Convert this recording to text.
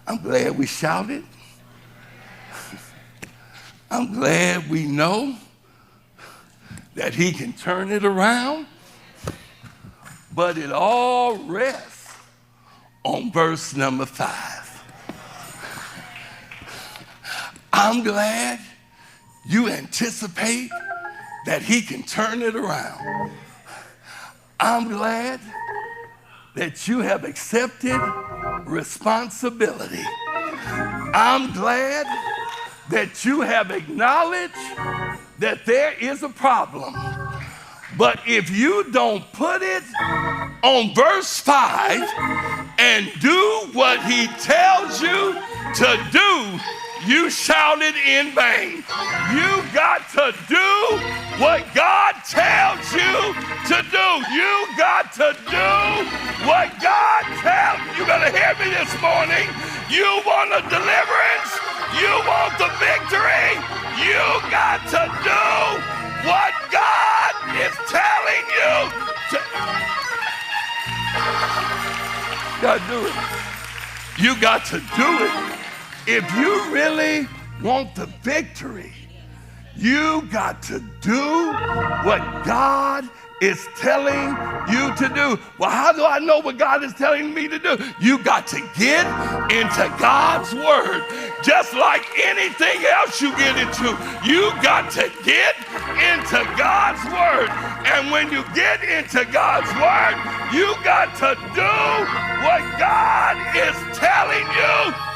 I'm glad we shouted. I'm glad we know that he can turn it around. But it all rests on verse number 5. I'm glad you anticipate that he can turn it around. I'm glad that you have accepted responsibility. I'm glad that you have acknowledged that there is a problem. But if you don't put it on verse 5 and do what he tells you to do, you shouted in vain. You got to do what God tells you to do. You got to do what God tells you. You better hear me this morning. You want a deliverance? You want the victory? You got to do what God is telling you to. You got to do it. You got to do it. If you really want the victory, you got to do what God is telling you to do. Well, how do I know what God is telling me to do? You got to get into God's word. Just like anything else you get into, you got to get into God's word. And when you get into God's word, you got to do what God is telling you